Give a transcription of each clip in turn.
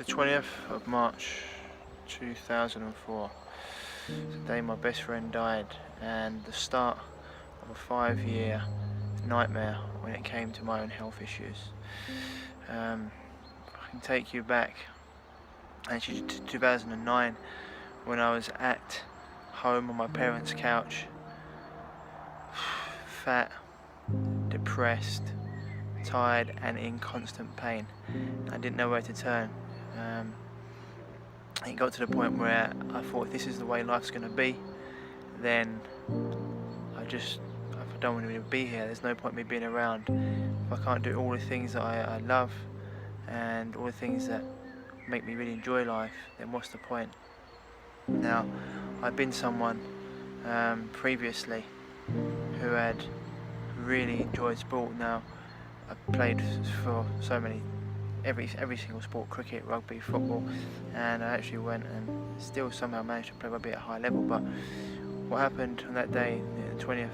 The 20th of March 2004, it's the day my best friend died, and the start of a 5-year nightmare when it came to my own health issues. I can take you back actually to 2009 when I was at home on my parents' couch, fat, depressed, tired and in constant pain. I didn't know where to turn. It got to the point where I thought, if this is the way life's going to be, then I don't want to be here. There's no point in me being around if I can't do all the things that I love and all the things that make me really enjoy life. Then what's the point? Now, I've been someone previously who had really enjoyed sport. Now, I've played for so many, every single sport: cricket, rugby, football, and I actually went and still somehow managed to play rugby at a high level. But what happened on that day, the 20th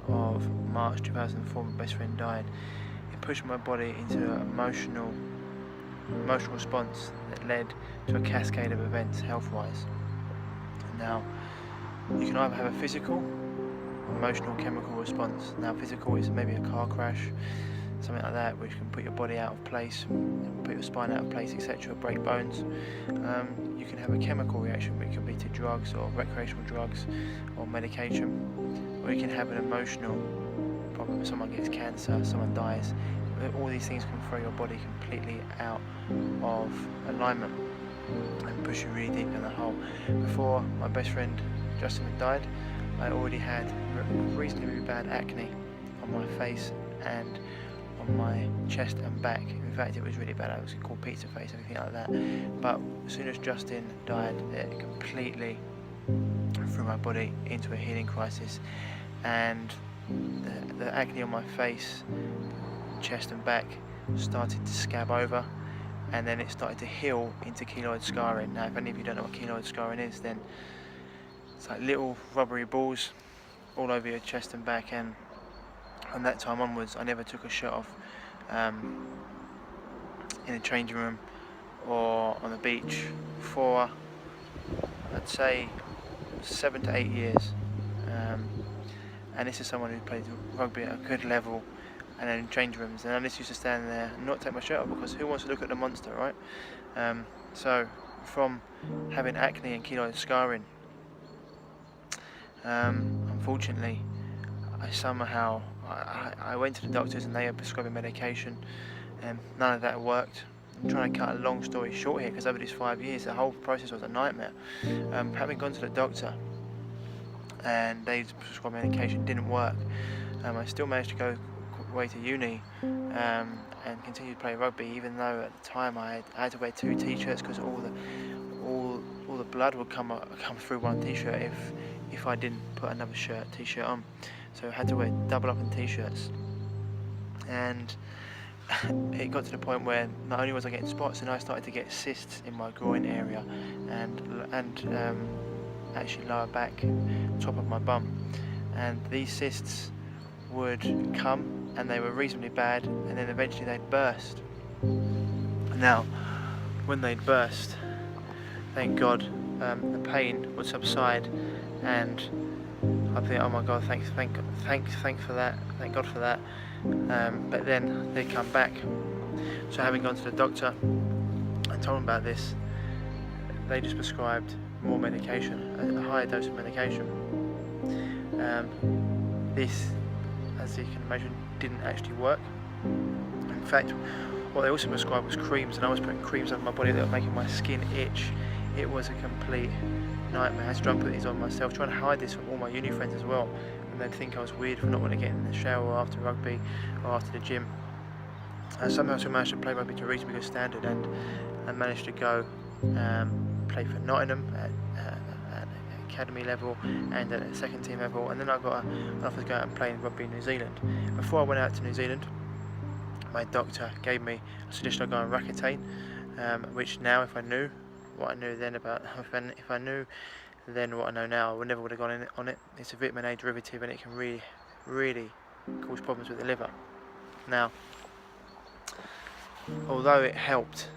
of March 2004, my best friend died. It pushed my body into an emotional response that led to a cascade of events health-wise. Now, you can either have a physical, emotional, chemical response. Now, physical is maybe a car crash, something like that, which can put your body out of place, put your spine out of place, etc., break bones. You can have a chemical reaction, which can be to drugs or recreational drugs or medication, or you can have an emotional problem. Someone gets cancer, someone dies. All these things can throw your body completely out of alignment and push you really deep in the hole. Before my best friend Justin had died, I already had reasonably bad acne on my face and on my chest and back. In fact, it was really bad. I was called pizza face, everything like that. But as soon as Justin died, it completely threw my body into a healing crisis, and the acne on my face, chest and back started to scab over, and then it started to heal into keloid scarring. Now, if any of you don't know what keloid scarring is, then it's like little rubbery balls all over your chest and back, and from that time onwards I never took a shirt off in a changing room or on the beach for, I'd say, 7 to 8 years. And this is someone who played rugby at a good level, and then in change rooms, and I just used to stand there and not take my shirt off, because who wants to look at the monster, right? So from having acne and keloid scarring, unfortunately, I went to the doctors and they were prescribing medication, and none of that worked. I'm trying to cut a long story short here, because over these 5 years the whole process was a nightmare. Having gone to the doctor and they prescribed medication, didn't work. I still managed to go away to uni and continue to play rugby, even though at the time I had to wear 2 t-shirts, because all the blood would come through one t-shirt if I didn't put another t-shirt on. So I had to wear double up in t-shirts, and it got to the point where not only was I getting spots, and I started to get cysts in my groin area and actually lower back, top of my bum, and these cysts would come and they were reasonably bad, and then eventually they'd burst. Now, when they'd burst, thank God, the pain would subside, and I'd think, oh my God, thank for that, thank God for that. But then they'd come back. So having gone to the doctor and told them about this, they just prescribed more medication, a higher dose of medication. This, as you can imagine, didn't actually work. In fact, what they also prescribed was creams, and I was putting creams on my body that were making my skin itch. It was a complete nightmare. I had to try and put these on myself, trying to hide this from all my uni friends as well, and they'd think I was weird for not wanting to get in the shower after rugby or after the gym. I somehow still managed to play rugby to a reasonably good standard, and I managed to go play for Nottingham at academy level and at a second team level, and then I got an offer to go out and play in rugby in New Zealand. Before I went out to New Zealand, my doctor gave me a suggestion I go on Roaccutane, which now, if I knew what I knew then about, if I knew then what I know now, I never would have gone on it. It's a vitamin A derivative, and it can really cause problems with the liver. Now, although it helped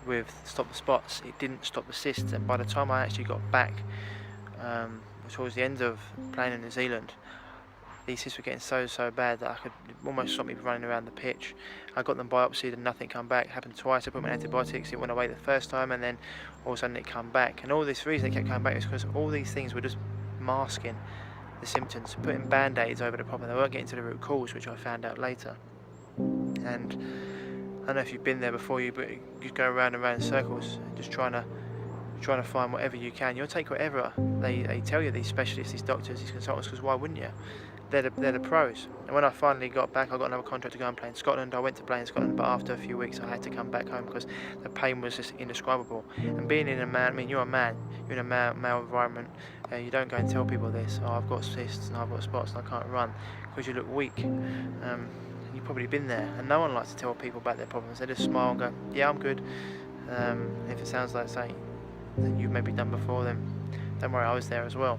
with Stop the Spots, it didn't stop the cysts, and by the time I actually got back towards the end of playing in New Zealand, these cysts were getting so bad that I could almost stop me running around the pitch. I got them biopsied and nothing come back. It happened twice. I put them on antibiotics, it went away the first time, and then all of a sudden it come back. And all this reason it kept coming back is because all these things were just masking the symptoms, putting band-aids over the problem. They weren't getting to the root cause, which I found out later. And I don't know if you've been there before, but you go around and around in circles, just trying to find whatever you can. You'll take whatever they tell you, these specialists, these doctors, these consultants, because why wouldn't you? They're the pros. And when I finally got back, I got another contract to go and play in Scotland. I went to play in Scotland, but after a few weeks I had to come back home because the pain was just indescribable. And being in you're a man, you're in a male environment, you don't go and tell people this, oh, I've got cysts and I've got spots and I can't run, because you look weak. You've probably been there, and no one likes to tell people about their problems. They just smile and go, yeah, I'm good. If it sounds like something that you've maybe done before, then don't worry, I was there as well.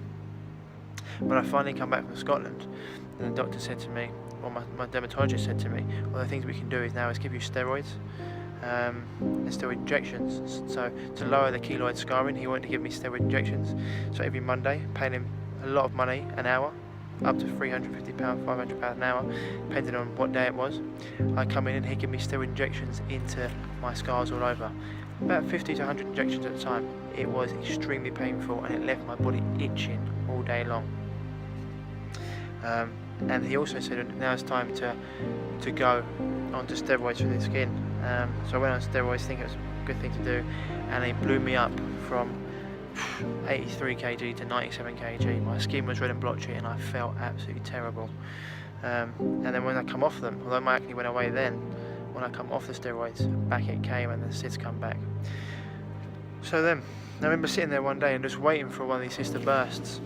When I finally come back from Scotland, the doctor said to me, or my dermatologist said to me, well, the things we can do is give you steroids and steroid injections. So to lower the keloid scarring, he wanted to give me steroid injections. So every Monday, paying him a lot of money an hour, up to £350, £500 an hour, depending on what day it was. I'd come in and he'd give me steroid injections into my scars all over. About 50 to 100 injections at a time. It was extremely painful and it left my body itching all day long. And he also said now it's time to go onto steroids for the skin. So I went on steroids, thinking it was a good thing to do, and they blew me up from 83 kg to 97 kg. My skin was red and blotchy and I felt absolutely terrible. And then when I come off them, although my acne went away then, when I come off the steroids, back it came and the cysts come back. So then, I remember sitting there one day and just waiting for one of these cysts to burst.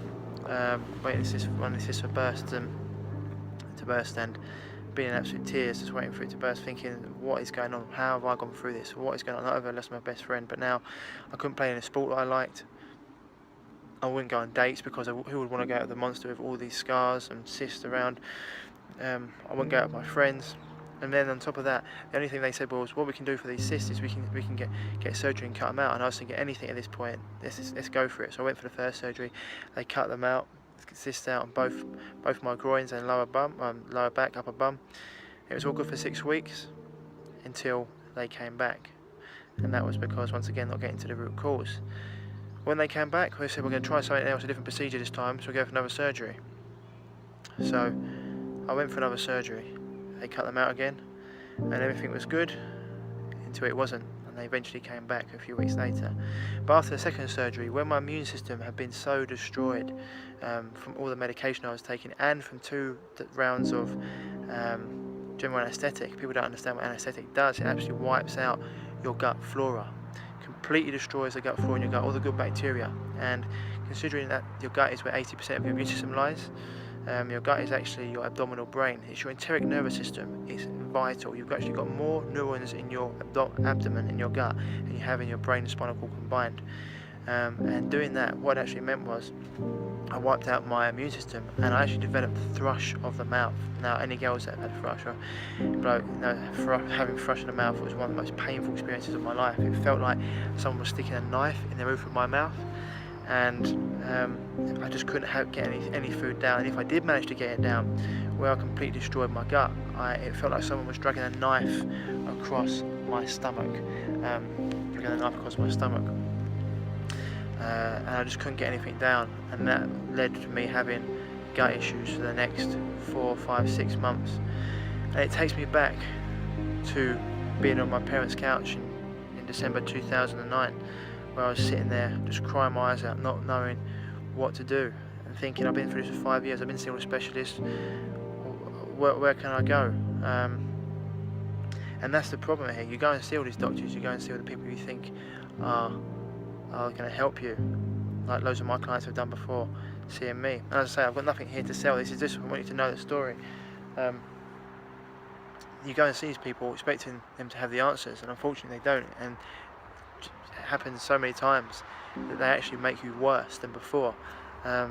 Waiting for one of these cysts to burst and being in absolute tears, just waiting for it to burst, thinking, what is going on? How have I gone through this? What is going on? Not only have I lost my best friend, but now I couldn't play in a sport that I liked. I wouldn't go on dates because who would want to go out with the monster with all these scars and cysts around? I wouldn't go out with my friends. And then on top of that, the only thing they said was, what we can do for these cysts is we can get surgery and cut them out. And I was thinking, anything at this point, let's go for it. So I went for the first surgery. They cut them out, cysts out on both my groins and lower back, upper bum. It was all good for 6 weeks until they came back, and that was because, once again, not getting to the root cause. When they came back, they said we're going to try something else, a different procedure this time, so we go for another surgery. So I went for another surgery. They cut them out again, and everything was good until it wasn't, and they eventually came back a few weeks later. But after the second surgery, when my immune system had been so destroyed from all the medication I was taking and from 2 rounds of general anaesthetic, people don't understand what anaesthetic does. It actually wipes out your gut flora, completely destroys the gut flora in your gut, all the good bacteria. And considering that your gut is where 80% of your immune system lies, your gut is actually your abdominal brain. It's your enteric nervous system. It's vital. You've actually got more neurons in your abdomen, in your gut, than you have in your brain and spinal cord combined. And doing that, what it actually meant was I wiped out my immune system, and I actually developed thrush of the mouth. Now, any girls that had thrush, having thrush in the mouth was one of the most painful experiences of my life. It felt like someone was sticking a knife in the roof of my mouth, and I just couldn't get any food down. And if I did manage to get it down, where I completely destroyed my gut, it felt like someone was dragging a knife across my stomach, and I just couldn't get anything down, and that led to me having gut issues for the next 4, 5, 6 months. And it takes me back to being on my parents' couch in December 2009, where I was sitting there just crying my eyes out, not knowing what to do, and thinking, I've been through this for 5 years, I've been seeing all the specialists, where can I go? And that's the problem here. You go and see all these doctors, you go and see all the people you think are going to help you, like loads of my clients have done before, seeing me. And as I say, I've got nothing here to sell. This is just I want you to know the story. You go and see these people expecting them to have the answers, and unfortunately they don't. And it happens so many times that they actually make you worse than before. The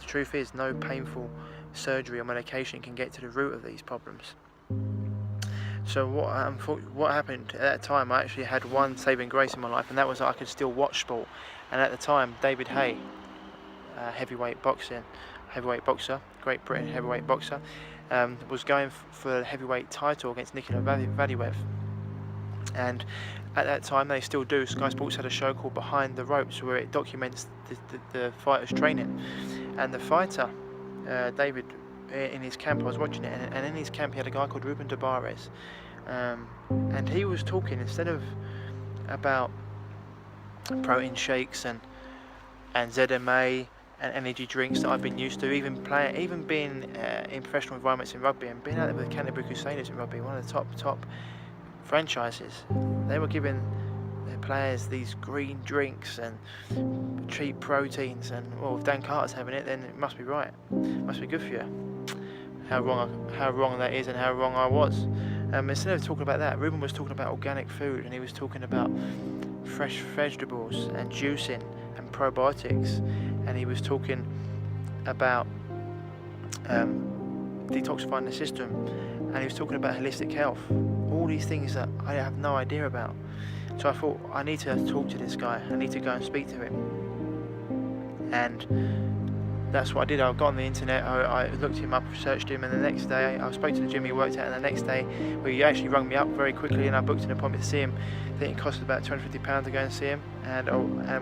truth is, no painful surgery or medication can get to the root of these problems. So what happened at that time, I actually had one saving grace in my life, and that was that I could still watch sport. And at the time, David Haye, heavyweight boxer, Great Britain heavyweight boxer, was going for the heavyweight title against Nikola Valiev. And at that time, they still do, Sky Sports had a show called Behind the Ropes, where it documents the fighter's training. And the fighter, David, in his camp, I was watching it, and in his camp he had a guy called Ruben Tabares, and he was talking, instead of about protein shakes and ZMA and energy drinks that I've been used to, even being in professional environments in rugby, and being out there with the Canterbury Crusaders in rugby, one of the top franchises. They were giving their players these green drinks and cheap proteins, and well, if Dan Carter's having it, then it must be right, it must be good for you. How wrong that is, and how wrong I was. Instead of talking about that, Ruben was talking about organic food, and he was talking about fresh vegetables and juicing and probiotics, and he was talking about detoxifying the system, and he was talking about holistic health, all these things that I have no idea about. So I thought, I need to talk to this guy, I need to go and speak to him. And that's what I did. I got on the internet, I looked him up, searched him, and the next day I spoke to the gym he worked at, and the next day, well, he actually rung me up very quickly, and I booked an appointment to see him. I think it cost about £250 to go and see him, and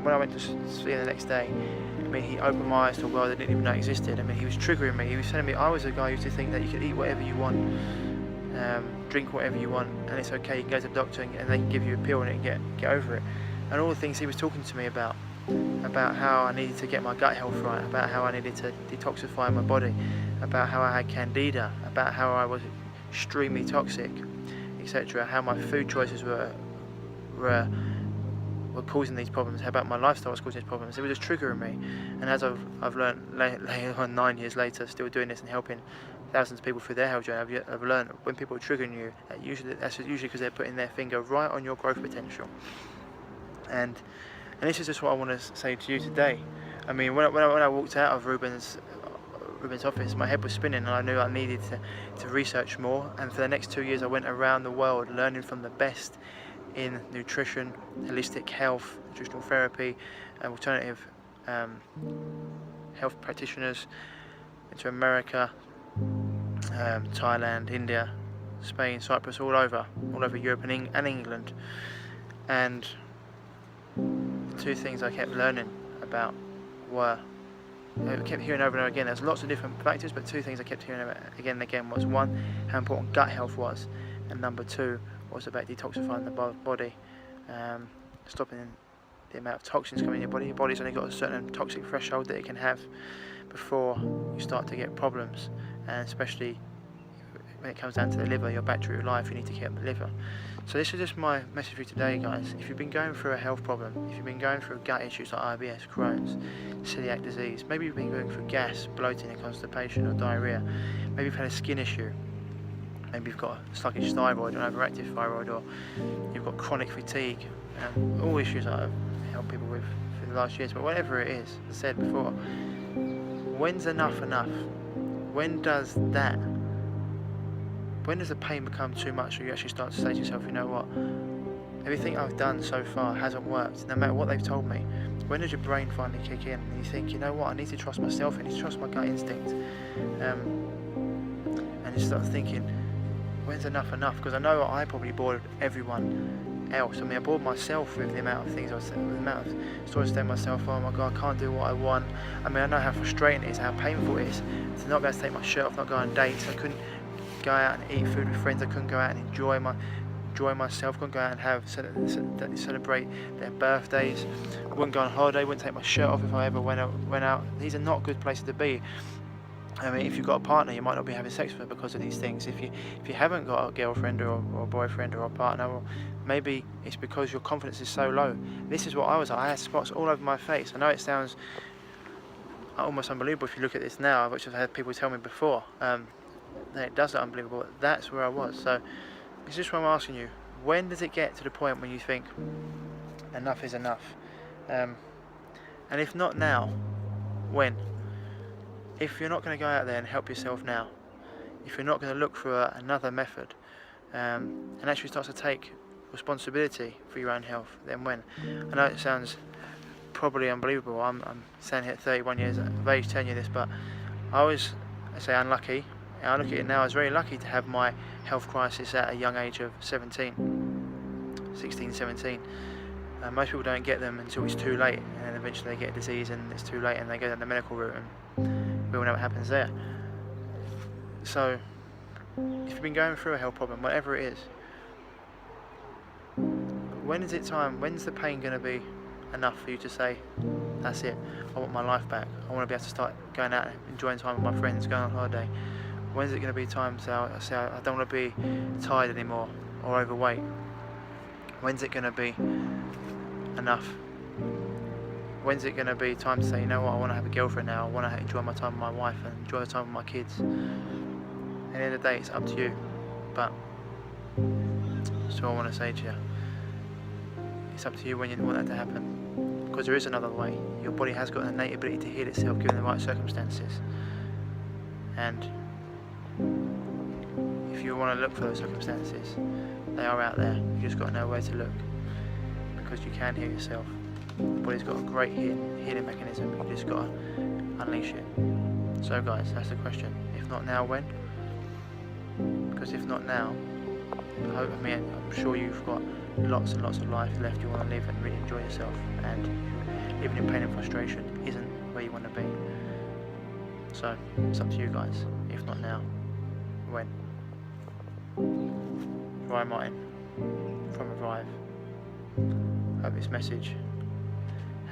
when I went to see him the next day, I mean, he opened my eyes to a world I didn't even know existed. I mean, he was triggering me. He was telling me I was a guy who used to think that you could eat whatever you want, drink whatever you want, and it's okay. You can go to the doctor and they can give you a pill and get over it. And all the things he was talking to me about how I needed to get my gut health right, about how I needed to detoxify my body, about how I had candida, about how I was extremely toxic, etc. How my food choices were causing these problems, how about my lifestyle was causing these problems. It was just triggering me. And as I've learned later on, 9 years later, still doing this and helping thousands of people through their health journey, I've learned when people are triggering you, that's usually because they're putting their finger right on your growth potential. And this is just what I want to say to you today. I mean, when I walked out of Ruben's office, my head was spinning, and I knew I needed to research more. And for the next 2 years, I went around the world learning from the best in nutrition, holistic health, nutritional therapy, and alternative health practitioners, into America, Thailand, India, Spain, Cyprus, all over Europe and England. And the two things I kept learning about were, I kept hearing over and over again, there's lots of different factors, but two things I kept hearing about again and again was, one, how important gut health was, and number two was about detoxifying the body, stopping the amount of toxins coming in your body. Your body's only got a certain toxic threshold that it can have before you start to get problems, and especially when it comes down to the liver, your battery of life, you need to keep the liver. So this is just my message for you today, guys. If you've been going through a health problem, if you've been going through gut issues like IBS, Crohn's, celiac disease, maybe you've been going through gas, bloating and constipation, or diarrhea, maybe you've had a skin issue, maybe you've got a sluggish thyroid or an overactive thyroid, or you've got chronic fatigue, all issues that I've helped people with for the last years. But whatever it is, as I said before, when's enough enough? When does the pain become too much, or you actually start to say to yourself, you know what, everything I've done so far hasn't worked, no matter what they've told me? When does your brain finally kick in and you think, you know what, I need to trust myself, I need to trust my gut instinct, and you start thinking, when's enough enough? Because I know I probably bored everyone else. I mean, I bored myself with the amount of things I was, with the amount of stories I tell myself, oh my god, I can't do what I want. I mean, I know how frustrating it is, how painful it is to not be able to take my shirt off, not go on dates. I couldn't go out and eat food with friends. I couldn't go out and enjoy myself. Couldn't go out and celebrate their birthdays. I wouldn't go on holiday. Wouldn't take my shirt off if I ever went out. These are not good places to be. I mean, if you've got a partner, you might not be having sex with her because of these things. If you haven't got a girlfriend or a boyfriend or a partner, or maybe it's because your confidence is so low. This is what I was. I had spots all over my face. I know it sounds almost unbelievable if you look at this now, which I've had people tell me before. That it does look unbelievable. That's where I was. So it's just what I'm asking you. When does it get to the point when you think enough is enough? And if not now, when? If you're not going to go out there and help yourself now, if you're not going to look for another method, and actually start to take responsibility for your own health, then when? I know it sounds probably unbelievable. I'm standing here at 31 years of age telling you this, but I was, I say, unlucky. I look at it now, I was very lucky to have my health crisis at a young age of 16, 17. Most people don't get them until it's too late, and then eventually they get a disease and it's too late and they go down the medical route, and we all know what happens there. So if you've been going through a health problem, whatever it is, when's the pain going to be enough for you to say, that's it, I want my life back, I want to be able to start going out and enjoying time with my friends, going on holiday? When's it going to be time to say, I don't want to be tired anymore or overweight? When's it going to be enough? When's it going to be time to say, you know what, I want to have a girlfriend now, I want to enjoy my time with my wife and enjoy the time with my kids? At the end of the day, it's up to you. But that's all I want to say to you. It's up to you when you want that to happen, because there is another way. Your body has got an innate ability to heal itself given the right circumstances, and if you want to look for those circumstances, they are out there. You just got to know where to look, because you can heal yourself. The body's got a great healing mechanism. You just got to unleash it. So guys, that's the question. If not now, when? Because if not now, I'm sure you've got lots and lots of life left you want to live and really enjoy yourself, and living in pain and frustration isn't where you want to be. So it's up to you guys. If not now, when? Ryan Martin from Revive. Hope this message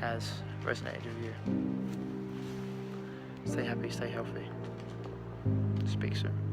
has resonated with you. Stay happy, stay healthy. Speak soon.